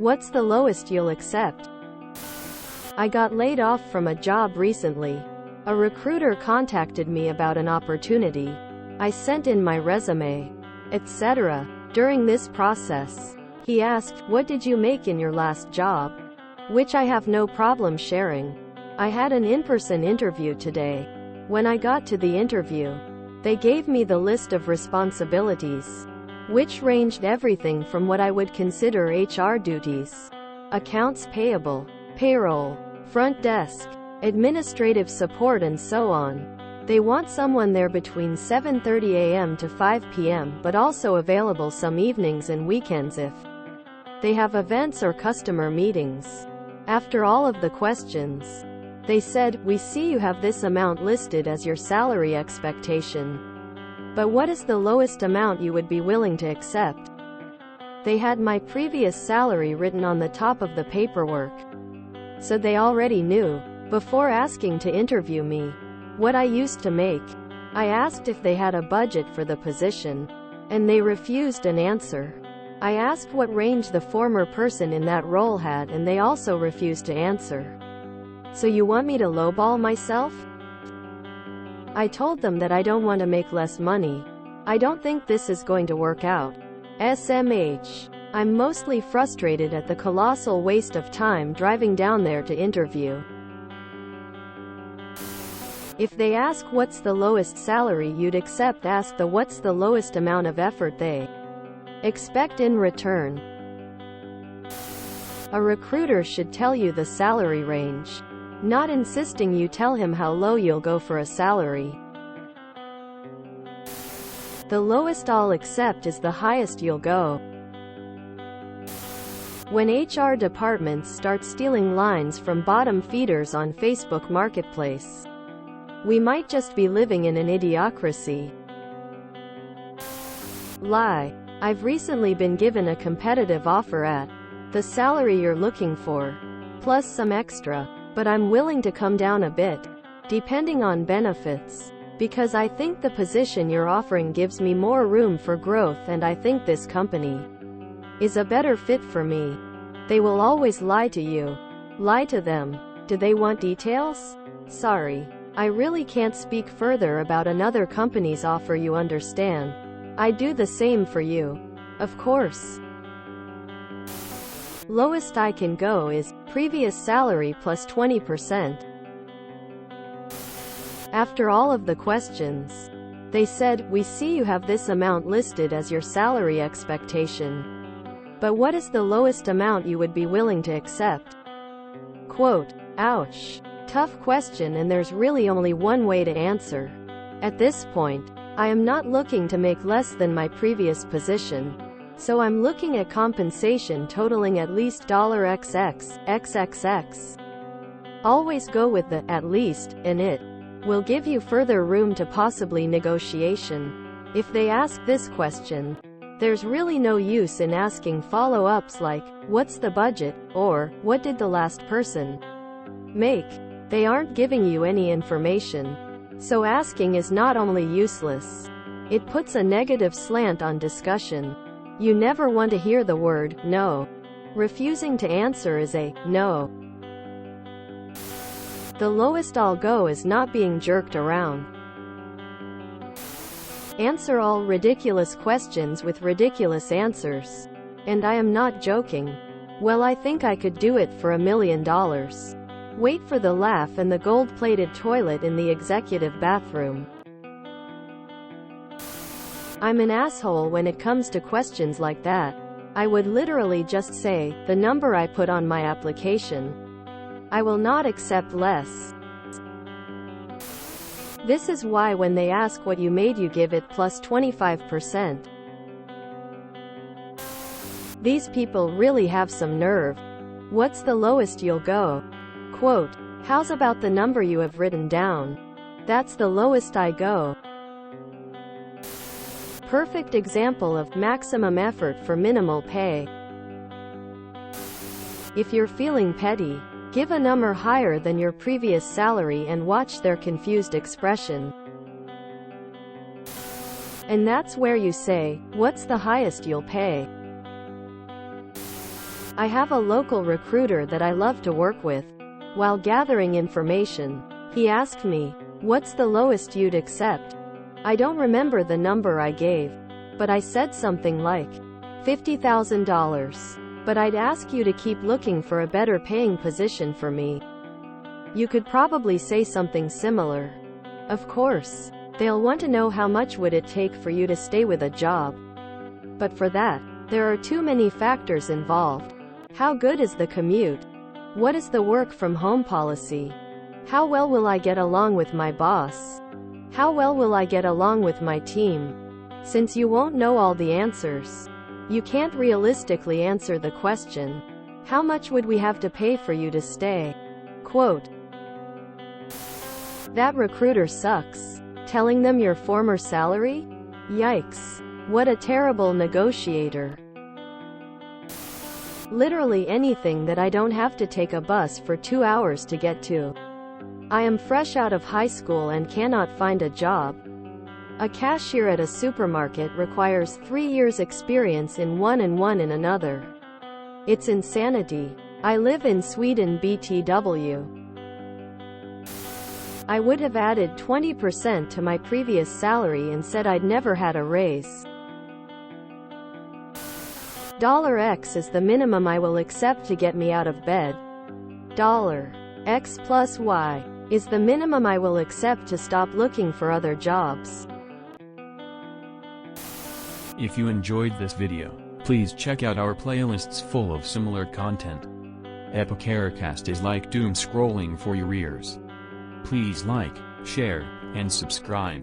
What's the lowest you'll accept? I got laid off from a job recently. A recruiter contacted me about an opportunity. I sent in my resume, etc. During this process, he asked, "What did you make in your last job?" Which I have no problem sharing. I had an in-person interview today. When I got to the interview, they gave me the list of responsibilities, which ranged everything from what I would consider HR duties, accounts payable, payroll, front desk, administrative support, and so on. They want someone there between 7:30 a.m. to 5 p.m., but also available some evenings and weekends if they have events or customer meetings. After all of the questions, they said, "We see you have this amount listed as your salary expectation. But what is the lowest amount you would be willing to accept?" They had my previous salary written on the top of the paperwork, so they already knew, before asking to interview me, what I used to make. I asked if they had a budget for the position, and they refused an answer. I asked what range the former person in that role had, and they also refused to answer. So you want me to lowball myself? I told them that I don't want to make less money. I don't think this is going to work out. SMH. I'm mostly frustrated at the colossal waste of time driving down there to interview. If they ask what's the lowest salary you'd accept, ask the what's the lowest amount of effort they expect in return. A recruiter should tell you the salary range, not insisting you tell him how low you'll go for a salary. The lowest I'll accept is the highest you'll go. When HR departments start stealing lines from bottom feeders on Facebook Marketplace, we might just be living in an idiocracy. Lie. I've recently been given a competitive offer at the salary you're looking for, plus some extra, but I'm willing to come down a bit, depending on benefits, because I think the position you're offering gives me more room for growth, and I think this company is a better fit for me. They will always lie to you. Lie to them. Do they want details? Sorry. I really can't speak further about another company's offer, you understand. I do the same for you. Of course. Lowest I can go is previous salary plus 20%. After all of the questions, they said, "We see you have this amount listed as your salary expectation. But what is the lowest amount you would be willing to accept?" Quote, "Ouch. Tough question, and there's really only one way to answer. At this point, I am not looking to make less than my previous position. So I'm looking at compensation totaling at least $XXX. Always go with the at least, and it will give you further room to possibly negotiation. If they ask this question, there's really no use in asking follow-ups like, what's the budget, or what did the last person make? They aren't giving you any information. So asking is not only useless, it puts a negative slant on discussion. You never want to hear the word no. Refusing to answer is a no. The lowest I'll go is not being jerked around. Answer all ridiculous questions with ridiculous answers. And I am not joking. Well, I think I could do it for $1 million. Wait for the laugh and the gold-plated toilet in the executive bathroom. I'm an asshole when it comes to questions like that. I would literally just say, the number I put on my application. I will not accept less. This is why when they ask what you made, you give it plus 25%. These people really have some nerve. What's the lowest you'll go? Quote, "How's about the number you have written down? That's the lowest I go." Perfect example of maximum effort for minimal pay. If you're feeling petty, give a number higher than your previous salary and watch their confused expression. And that's where you say, "What's the highest you'll pay?" I have a local recruiter that I love to work with. While gathering information, he asked me, "What's the lowest you'd accept?" I don't remember the number I gave, but I said something like $50,000. But I'd ask you to keep looking for a better paying position for me. You could probably say something similar. Of course, they'll want to know how much would it take for you to stay with a job. But for that, there are too many factors involved. How good is the commute? What is the work from home policy? How well will I get along with my boss? How well will I get along with my team? Since you won't know all the answers, you can't realistically answer the question, how much would we have to pay for you to stay? Quote, "That recruiter sucks. Telling them your former salary? Yikes. What a terrible negotiator. Literally anything that I don't have to take a bus for 2 hours to get to. I am fresh out of high school and cannot find a job. A cashier at a supermarket requires 3 years experience in one and one in another. It's insanity. I live in Sweden BTW. I would have added 20% to my previous salary and said I'd never had a raise. $X is the minimum I will accept to get me out of bed. $X plus Y is the minimum I will accept to stop looking for other jobs." If you enjoyed this video, please check out our playlists full of similar content. Epicuricast is like doom scrolling for your ears. Please like, share, and subscribe.